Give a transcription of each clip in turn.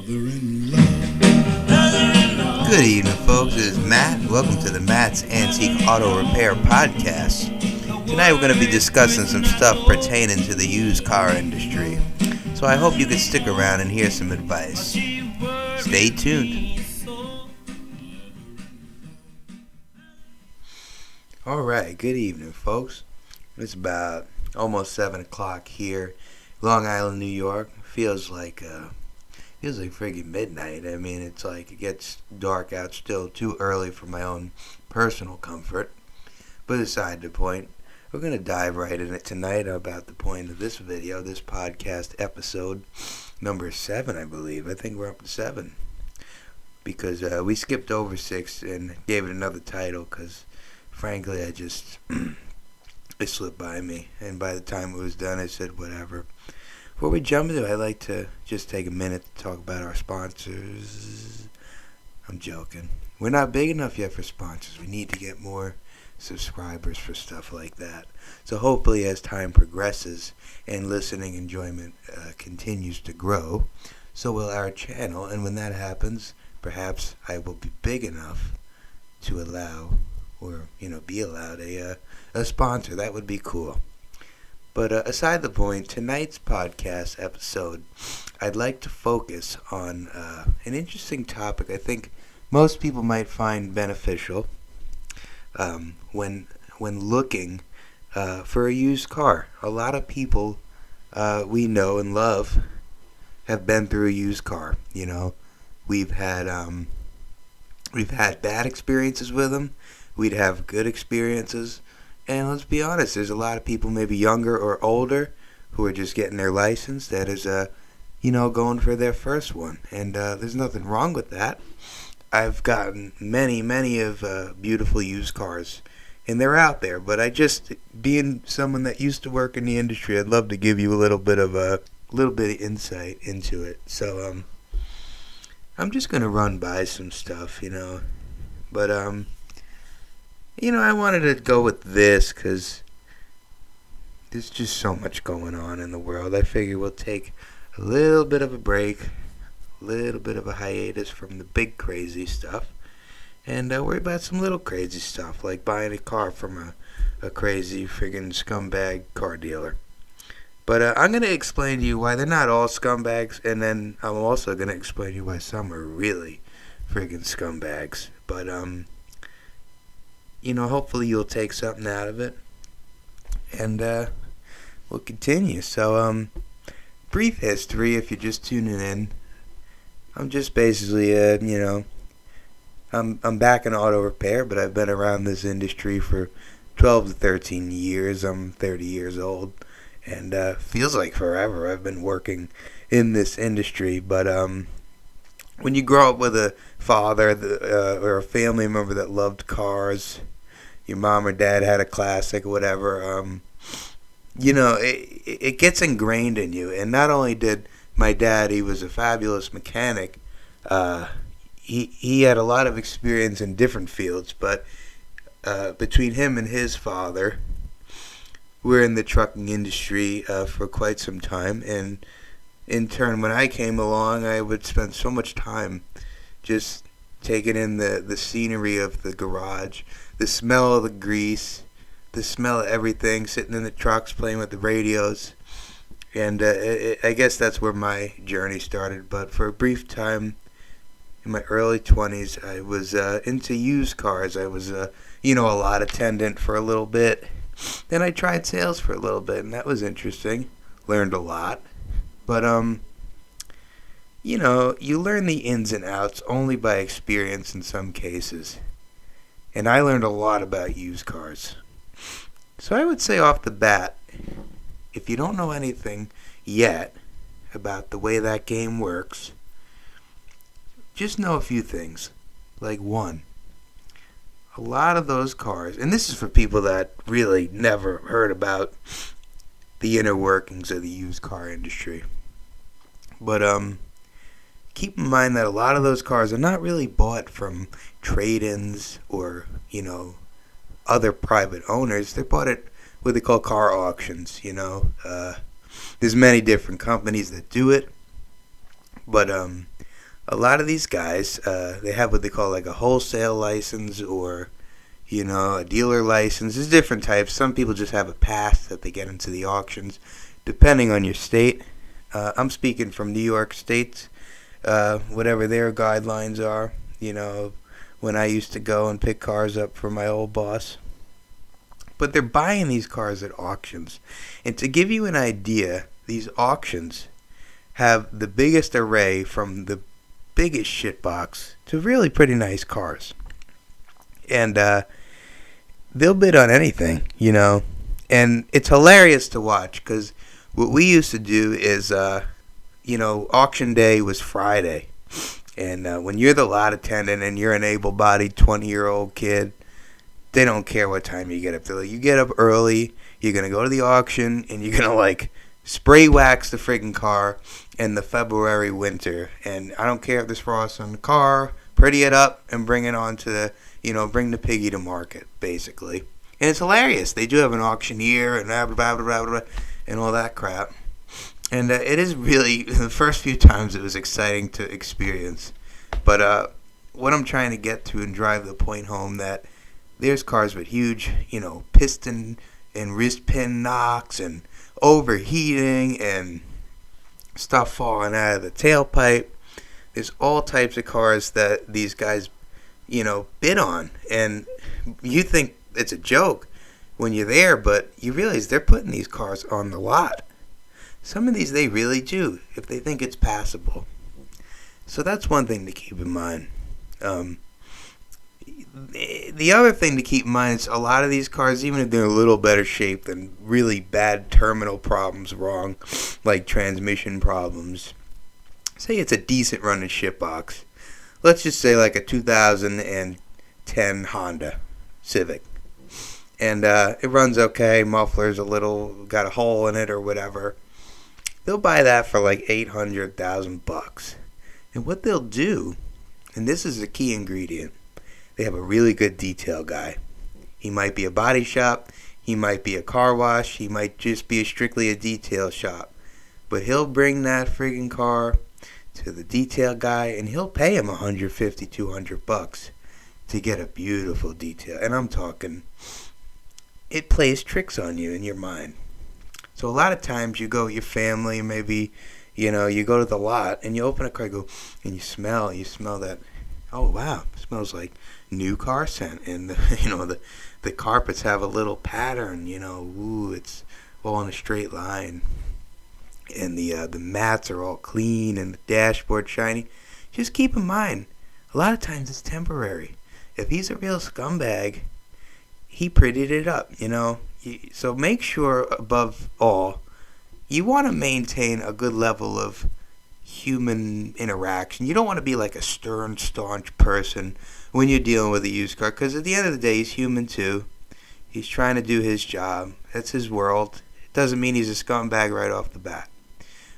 Good evening, folks. This is Matt. Welcome to the Matt's Antique Auto Repair Podcast. Tonight we're going to be discussing some stuff pertaining to the used car industry. So I hope you can stick around and hear some advice. Stay tuned. Alright, good evening, folks. It's about almost 7 o'clock here, Long Island, New York. Feels like friggin' midnight. I mean, it's like it gets dark out still, too early for my own personal comfort. But aside the point, we're going to dive right in it tonight about the point of this video, this podcast episode number 7, I believe. I think we're up to 7. Because we skipped over 6 and gave it another title because, frankly, it slipped by me. And by the time it was done, I said, whatever. Before we jump into it, I'd like to just take a minute to talk about our sponsors. I'm joking. We're not big enough yet for sponsors. We need to get more subscribers for stuff like that. So hopefully as time progresses and listening enjoyment continues to grow, so will our channel. And when that happens, perhaps I will be big enough to allow or, be allowed a sponsor. That would be cool. But aside the point, tonight's podcast episode, I'd like to focus on an interesting topic I think most people might find beneficial when looking for a used car. A lot of people we know and love have been through a used car. We've had bad experiences with them. We'd have good experiences. And let's be honest, there's a lot of people maybe younger or older who are just getting their license that is, going for their first one. And there's nothing wrong with that. I've gotten many of beautiful used cars, and they're out there. But being someone that used to work in the industry, I'd love to give you a little bit of insight into it. So I'm just going to run by some stuff, But, I wanted to go with this because there's just so much going on in the world. I figure we'll take a little bit of a break, a little bit of a hiatus from the big crazy stuff, and worry about some little crazy stuff, like buying a car from a crazy friggin' scumbag car dealer. But I'm going to explain to you why they're not all scumbags, and then I'm also going to explain to you why some are really friggin' scumbags. But, hopefully you'll take something out of it. And we'll continue. So, brief history if you're just tuning in. I'm just basically, I'm back in auto repair, but I've been around this industry for 12 to 13 years. I'm 30 years old. And feels like forever I've been working in this industry. But when you grow up with a father or a family member that loved cars, your mom or dad had a classic or whatever, it gets ingrained in you. And not only did my dad, he was a fabulous mechanic, he had a lot of experience in different fields, but between him and his father, we're in the trucking industry for quite some time. And in turn, when I came along, I would spend so much time just taking in the scenery of the garage, the smell of the grease, the smell of everything, sitting in the trucks, playing with the radios. And I guess that's where my journey started. But for a brief time, in my early 20s, I was into used cars. I was, a lot attendant for a little bit. Then I tried sales for a little bit, and that was interesting. Learned a lot. But, you learn the ins and outs only by experience in some cases. And I learned a lot about used cars. So I would say off the bat, if you don't know anything yet about the way that game works, just know a few things. Like, one, a lot of those cars, and this is for people that really never heard about the inner workings of the used car industry. But keep in mind that a lot of those cars are not really bought from trade-ins or, other private owners. They're bought at what they call car auctions, There's many different companies that do it. But a lot of these guys, they have what they call like a wholesale license or, a dealer license. There's different types. Some people just have a pass that they get into the auctions, depending on your state. I'm speaking from New York State, whatever their guidelines are, when I used to go and pick cars up for my old boss. But they're buying these cars at auctions. And to give you an idea, these auctions have the biggest array from the biggest shitbox to really pretty nice cars. And they'll bid on anything, And it's hilarious to watch because what we used to do is, auction day was Friday. And when you're the lot attendant and you're an able-bodied 20-year-old kid, they don't care what time you get up there. You get up early, you're going to go to the auction, and you're going to, spray wax the friggin' car in the February winter. And I don't care if there's frost on the car, pretty it up and bring it on to bring the piggy to market, basically. And it's hilarious. They do have an auctioneer and blah, blah, blah, blah, blah, and all that crap. And it is really, the first few times it was exciting to experience. But what I'm trying to get to and drive the point home that there's cars with huge, piston and wrist pin knocks and overheating and stuff falling out of the tailpipe. There's all types of cars that these guys, bid on. And you think it's a joke when you're there, but you realize they're putting these cars on the lot. Some of these they really do, if they think it's passable. So that's one thing to keep in mind. The other thing to keep in mind is a lot of these cars, even if they're in a little better shape than really bad terminal problems wrong, like transmission problems. Say it's a decent running shitbox. Let's just say like a 2010 Honda Civic. And it runs okay, muffler's got a hole in it or whatever. They'll buy that for like $800,000. And what they'll do, and this is a key ingredient, they have a really good detail guy. He might be a body shop, he might be a car wash, he might just be strictly a detail shop. But he'll bring that friggin' car to the detail guy and he'll pay him $150, $200 to get a beautiful detail. And I'm talking, it plays tricks on you in your mind. So a lot of times you go with your family, maybe, you go to the lot and you open a car, you go, and you smell that, oh wow, it smells like new car scent. And the carpets have a little pattern, it's all in a straight line. And the mats are all clean and the dashboard shiny. Just keep in mind, a lot of times it's temporary. If he's a real scumbag, he prettied it up, So make sure, above all, you want to maintain a good level of human interaction. You don't want to be like a stern, staunch person when you're dealing with a used car, because at the end of the day, he's human too. He's trying to do his job. That's his world. It doesn't mean he's a scumbag right off the bat.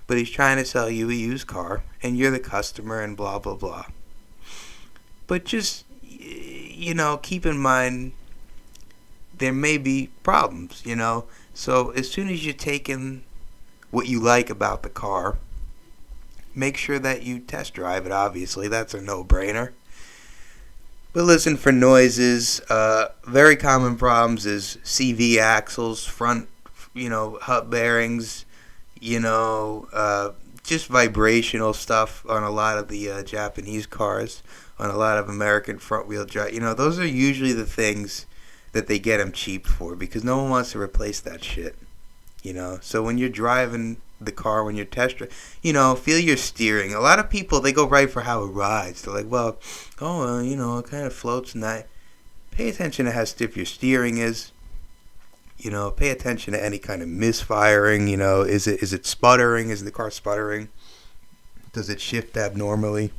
But he's trying to sell you a used car, and you're the customer, and blah, blah, blah. But just, keep in mind, there may be problems, So as soon as you're taking what you like about the car, make sure that you test drive it, obviously. That's a no-brainer. But listen for noises. Very common problems is CV axles, front, hub bearings, just vibrational stuff on a lot of the Japanese cars, on a lot of American front-wheel drive. Those are usually the things that they get them cheap for, because no one wants to replace that shit. So when you're driving the car, when you're test driving, feel your steering. A lot of people, they go right for how it rides. They're like, well, it kind of floats and that. Pay attention to how stiff your steering is. Pay attention to any kind of misfiring. Is it sputtering? Is the car sputtering? Does it shift abnormally?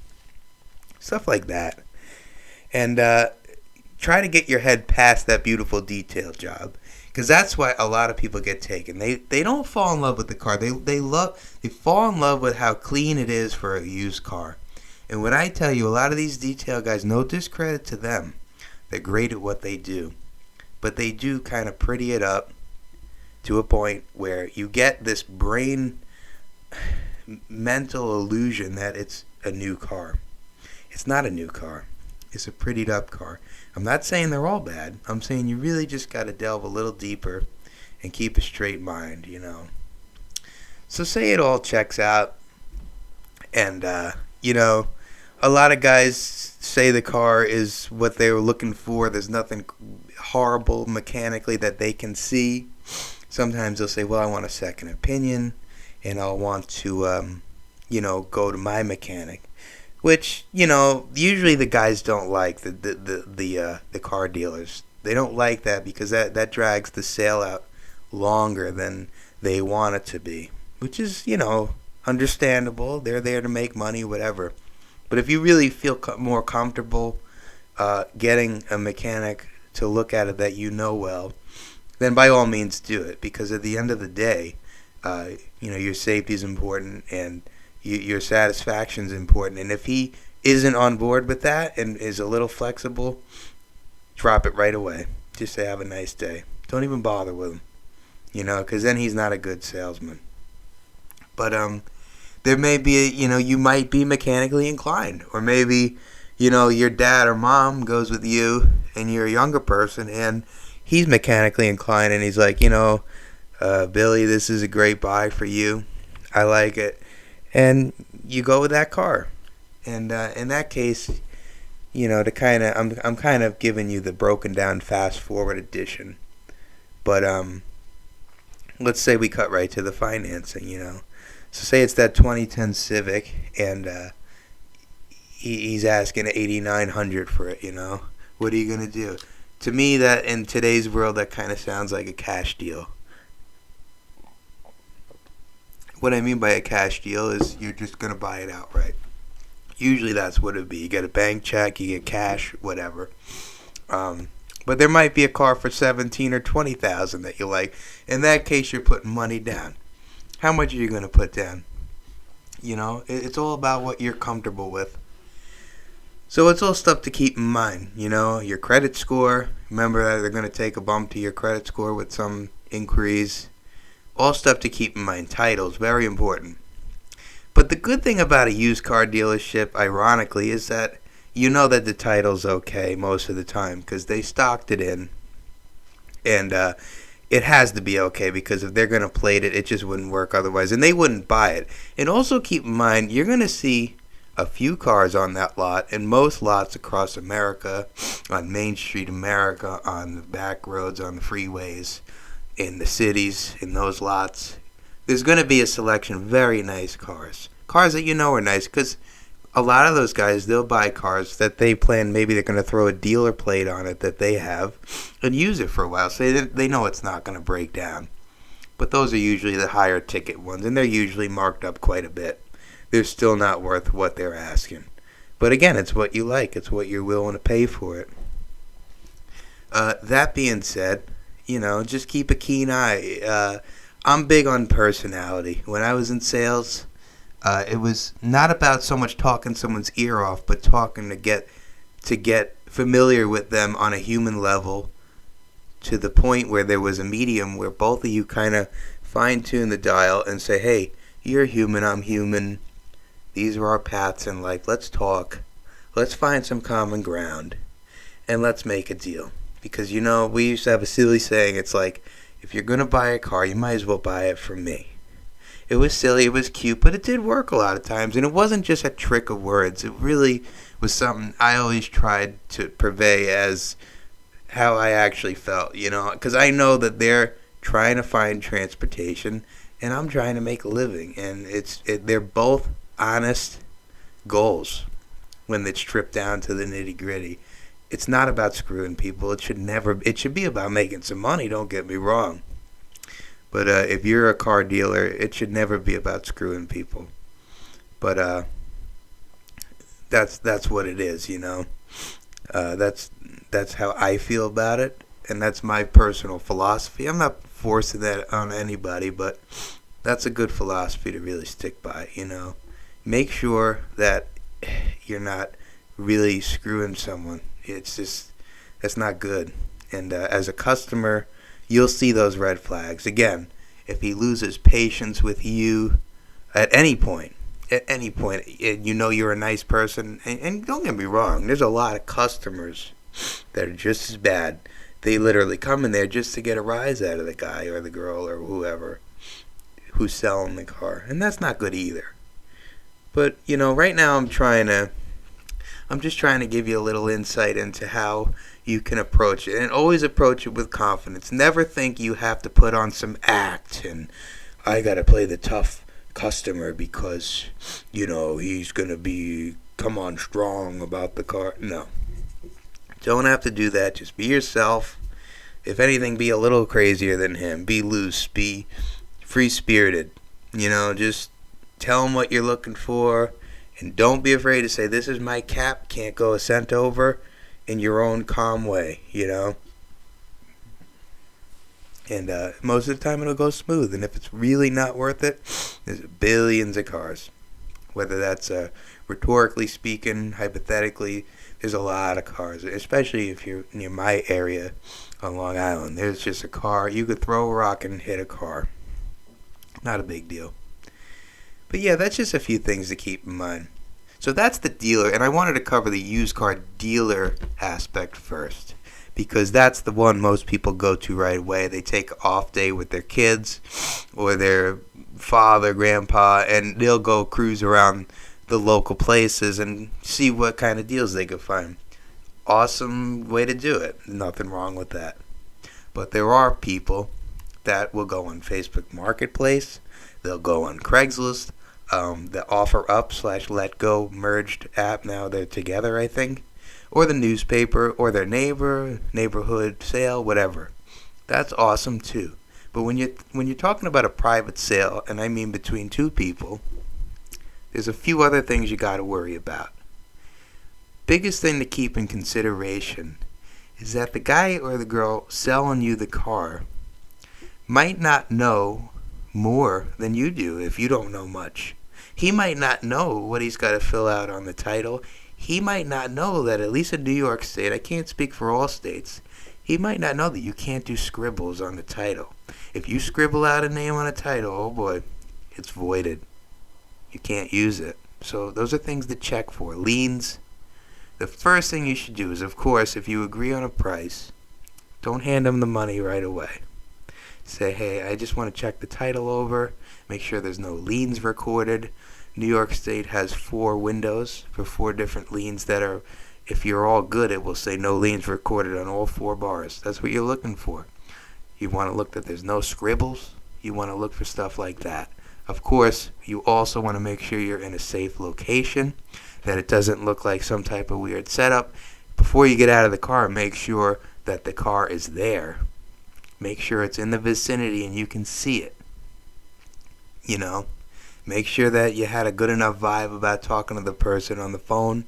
Stuff like that. And try to get your head past that beautiful detail job, because that's why a lot of people get taken. They don't fall in love with the car. They fall in love with how clean it is for a used car. And when I tell you, a lot of these detail guys, no discredit to them, they're great at what they do, but they do kind of pretty it up to a point where you get this brain mental illusion that it's a new car. It's not a new car. It's a prettied up car. I'm not saying they're all bad. I'm saying you really just got to delve a little deeper and keep a straight mind, So say it all checks out, and, a lot of guys say the car is what they were looking for. There's nothing horrible mechanically that they can see. Sometimes they'll say, well, I want a second opinion, and I'll want to, go to my mechanic. Which, usually the guys don't like the car dealers. They don't like that because that drags the sale out longer than they want it to be. Which is, understandable. They're there to make money, whatever. But if you really feel more comfortable getting a mechanic to look at it that you know well, then by all means do it. Because at the end of the day, your safety is important and your satisfaction is important. And if he isn't on board with that and is a little flexible, drop it right away. Just say, have a nice day. Don't even bother with him, because then he's not a good salesman. But there may be, you might be mechanically inclined. Or maybe, your dad or mom goes with you and you're a younger person and he's mechanically inclined and he's like, Billy, this is a great buy for you. I like it. And you go with that car. And in that case, I'm kind of giving you the broken down fast forward edition. But let's say we cut right to the financing, So say it's that 2010 Civic and he's asking $8,900 for it, What are you going to do? To me, that in today's world, that kind of sounds like a cash deal. What I mean by a cash deal is you're just going to buy it outright. Usually that's what it would be. You get a bank check, you get cash, whatever. But there might be a car for $17,000 or $20,000 that you like. In that case, you're putting money down. How much are you going to put down? It's all about what you're comfortable with. So it's all stuff to keep in mind. Your credit score. Remember that they're going to take a bump to your credit score with some inquiries. All stuff to keep in mind. Titles, very important. But the good thing about a used car dealership, ironically, is that that the title's okay most of the time because they stocked it in. And it has to be okay because if they're going to plate it, it just wouldn't work otherwise. And they wouldn't buy it. And also keep in mind, you're going to see a few cars on that lot, and most lots across America, on Main Street America, on the back roads, on the freeways, in the cities, in those lots, there's going to be a selection of very nice cars. Cars that are nice, because a lot of those guys, they'll buy cars that they plan, maybe they're going to throw a dealer plate on it that they have and use it for a while. So they know it's not going to break down. But those are usually the higher ticket ones, and they're usually marked up quite a bit. They're still not worth what they're asking. But again, it's what you like. It's what you're willing to pay for it. That being said, just keep a keen eye. I'm big on personality. When I was in sales, it was not about so much talking someone's ear off, but talking to get familiar with them on a human level to the point where there was a medium where both of you kind of fine-tune the dial and say, hey, you're human, I'm human. These are our paths in life. Let's talk. Let's find some common ground. And let's make a deal. Because, we used to have a silly saying. It's like, if you're going to buy a car, you might as well buy it from me. It was silly. It was cute. But it did work a lot of times. And it wasn't just a trick of words. It really was something I always tried to purvey as how I actually felt. Because I know that they're trying to find transportation. And I'm trying to make a living. And they're both honest goals when it's stripped down to the nitty gritty. It's not about screwing people. It should be about making some money, don't get me wrong. But if you're a car dealer, it should never be about screwing people. But that's what it is, That's how I feel about it, and that's my personal philosophy. I'm not forcing that on anybody, but that's a good philosophy to really stick by, Make sure that you're not really screwing someone. It's just, that's not good. And as a customer, you'll see those red flags. Again, if he loses patience with you, At any point. At any point, you know you're a nice person. And don't get me wrong, there's a lot of customers that are just as bad. They literally come in there just to get a rise out of the guy or the girl or whoever who's selling the car. And that's not good either. But, right now I'm just trying to give you a little insight into how you can approach it. And always approach it with confidence. Never think you have to put on some act and I got to play the tough customer because, he's going to come on strong about the car. No. Don't have to do that. Just be yourself. If anything, be a little crazier than him. Be loose. Be free-spirited. Just tell him what you're looking for. And don't be afraid to say, this is my cap. Can't go a cent over, in your own calm way, And most of the time it'll go smooth. And if it's really not worth it, there's billions of cars. Whether that's rhetorically speaking, hypothetically, there's a lot of cars. Especially if you're near my area on Long Island. There's just a car. You could throw a rock and hit a car. Not a big deal. But yeah, that's just a few things to keep in mind. So that's the dealer. And I wanted to cover the used car dealer aspect first. Because that's the one most people go to right away. They take an off day with their kids or their father, grandpa, and they'll go cruise around the local places and see what kind of deals they could find. Awesome way to do it. Nothing wrong with that. But there are people that will go on Facebook Marketplace. They'll go on Craigslist. The OfferUp/LetGo merged app. Now they're together, I think. Or the newspaper, or their neighborhood sale, whatever. That's awesome too. But when you're talking about a private sale, and I mean between two people, there's a few other things you got to worry about. Biggest thing to keep in consideration is that the guy or the girl selling you the car might not know more than you do if you don't know much. He might not know what he's got to fill out on the title. He might not know that, at least in New York State, I can't speak for all states, he might not know that you can't do scribbles on the title. If you scribble out a name on a title, oh boy, it's voided. You can't use it. So those are things to check for. Liens. The first thing you should do is, of course, if you agree on a price, don't hand them the money right away. Say, hey, I just want to check the title over, make sure there's no liens recorded. New York State has 4 windows for 4 different liens that are, if you're all good, it will say no liens recorded on all 4 bars. That's what you're looking for. You want to look that there's no scribbles. You want to look for stuff like that. Of course, you also want to make sure you're in a safe location, that it doesn't look like some type of weird setup. Before you get out of the car, make sure that the car is there. Make sure it's in the vicinity and you can see it. Make sure that you had a good enough vibe about talking to the person on the phone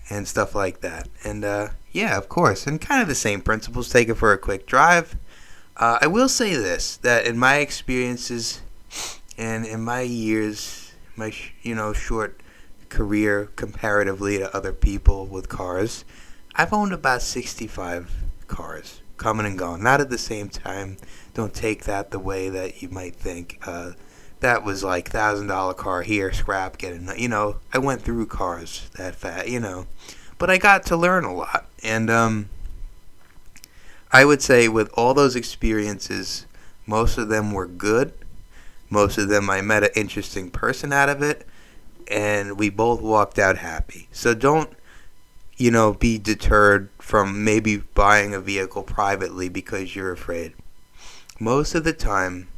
and stuff like that. And, yeah, of course. And kind of the same principles. Take it for a quick drive. I will say this, that in my experiences and in my years, my, short career comparatively to other people with cars, I've owned about 65 cars coming and going. Not at the same time. Don't take that the way that you might think. That was like $1,000 car here, scrap, I went through cars that fast, But I got to learn a lot. And I would say with all those experiences, most of them were good. Most of them I met an interesting person out of it. And we both walked out happy. So don't, be deterred from maybe buying a vehicle privately because you're afraid. Most of the time,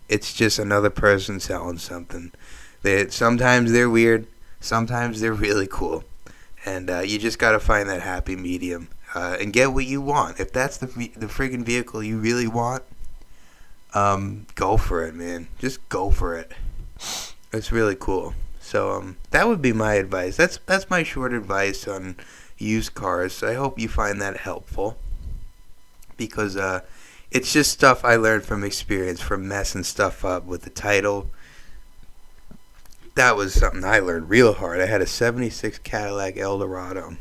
it's just another person selling something. Sometimes they're weird. Sometimes they're really cool. And you just got to find that happy medium and get what you want. If that's the friggin' vehicle you really want, go for it, man. Just go for it. It's really cool. So that would be my advice. That's my short advice on used cars. I hope you find that helpful. Because it's just stuff I learned from experience, from messing stuff up with the title. That was something I learned real hard. I had a 76 Cadillac Eldorado.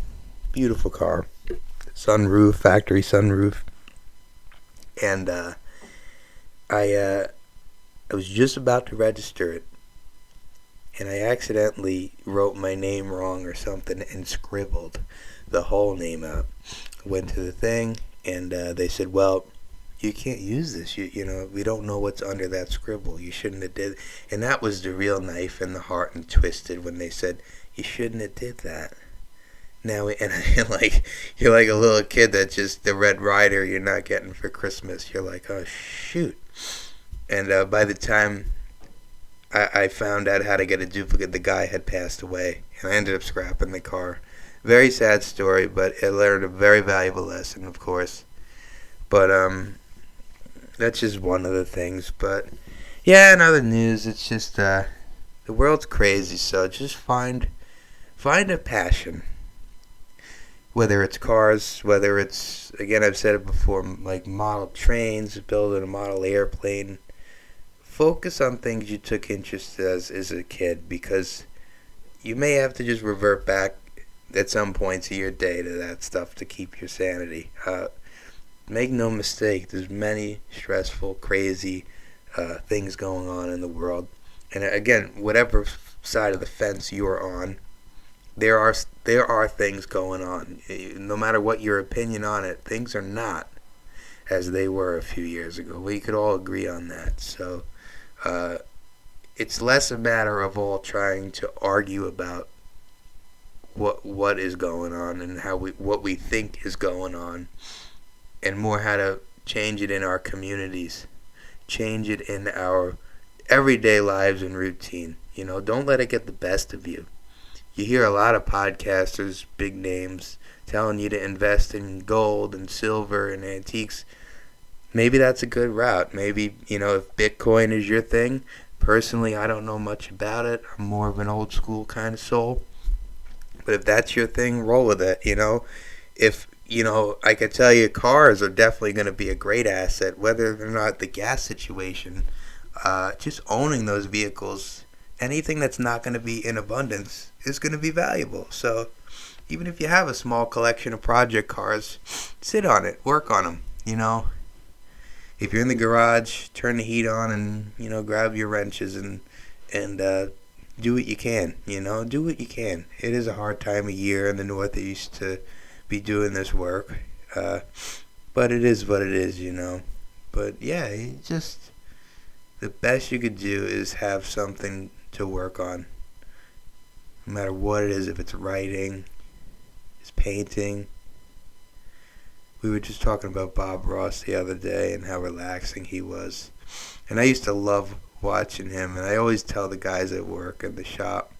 Beautiful car. Sunroof, factory sunroof. And I was just about to register it. and I accidentally wrote my name wrong or something and scribbled the whole name out. Went to the thing, and they said, well, you can't use this. We don't know what's under that scribble. You shouldn't have did. And that was the real knife in the heart and twisted when they said, you shouldn't have did that. Now, and you're like a little kid that's just the Red Rider you're not getting for Christmas. You're like, oh, shoot. And by the time I found out how to get a duplicate, the guy had passed away, and I ended up scrapping the car. Very sad story, but I learned a very valuable lesson, of course. But that's just one of the things. But yeah, in other news, it's just the world's crazy. So just find a passion. Whether it's cars, whether it's, again, I've said it before, like model trains, building a model airplane. Focus on things you took interest as a kid, because you may have to just revert back at some points of your day to that stuff to keep your sanity. Make no mistake, there's many stressful, crazy things going on in the world. And again, whatever side of the fence you're on, there are things going on. No matter what your opinion on it, things are not as they were a few years ago. We could all agree on that. So it's less a matter of all trying to argue about what is going on and what we think is going on, and more how to change it in our communities, change it in our everyday lives and routine. Don't let it get the best of you. You hear a lot of podcasters, big names, telling you to invest in gold and silver and antiques. Maybe that's a good route. Maybe, if Bitcoin is your thing. Personally, I don't know much about it. I'm more of an old school kind of soul. But if that's your thing, roll with it, If, I could tell you cars are definitely going to be a great asset, whether or not the gas situation, just owning those vehicles, anything that's not going to be in abundance is going to be valuable. So even if you have a small collection of project cars, sit on it, work on them, If you're in the garage, turn the heat on and, grab your wrenches and do what you can, do what you can. It is a hard time of year in the Northeast to be doing this work, but it is what it is, But yeah, the best you could do is have something to work on, no matter what it is. If it's writing, it's painting. We were just talking about Bob Ross the other day and how relaxing he was. And I used to love watching him. And I always tell the guys at work in the shop,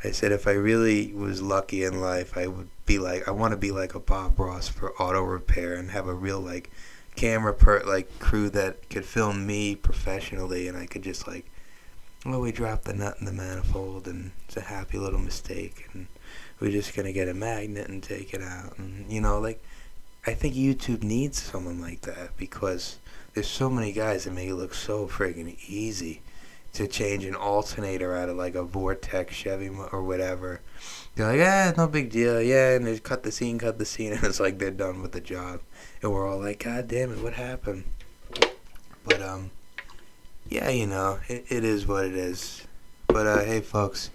I said, if I really was lucky in life, I want to be like a Bob Ross for auto repair and have a real camera crew that could film me professionally, and I could just we dropped the nut in the manifold and it's a happy little mistake and we're just going to get a magnet and take it out. And, I think YouTube needs someone like that, because there's so many guys that make it look so friggin' easy to change an alternator out of a Vortex Chevy or whatever. They're like, no big deal, yeah, and they cut the scene, and it's like they're done with the job. And we're all like, God damn it, what happened? But, yeah, it is what it is. But, hey, folks,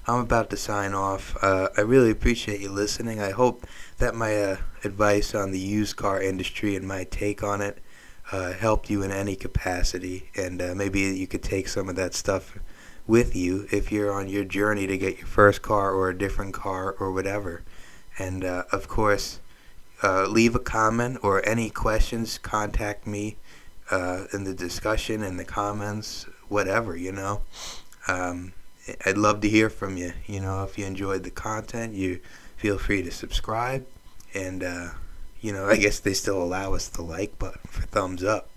I'm about to sign off. I really appreciate you listening. I hope that my advice on the used car industry and my take on it helped you in any capacity. And maybe you could take some of that stuff with you if you're on your journey to get your first car or a different car or whatever. And, of course, leave a comment or any questions. Contact me in the discussion, in the comments, whatever, I'd love to hear from you. If you enjoyed the content, you feel free to subscribe. And, I guess they still allow us the like button for thumbs up,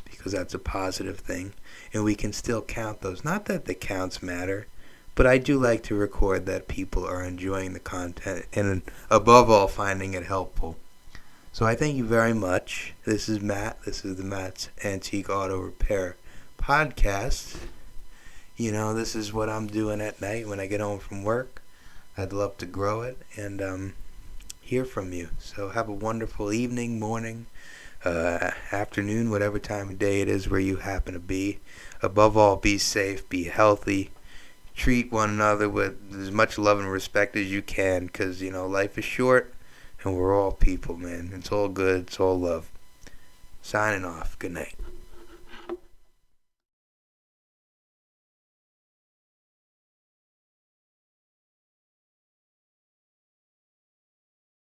because that's a positive thing. And we can still count those. Not that the counts matter, but I do like to record that people are enjoying the content and, above all, finding it helpful. So I thank you very much. This is Matt. This is the Matt's Antique Auto Repair Podcast. This is what I'm doing at night when I get home from work. I'd love to grow it and hear from you. So have a wonderful evening, morning, afternoon, whatever time of day it is where you happen to be. Above all, be safe, be healthy. treat one another with as much love and respect as you can, because, life is short and we're all people, man. It's all good. It's all love. Signing off. Good night.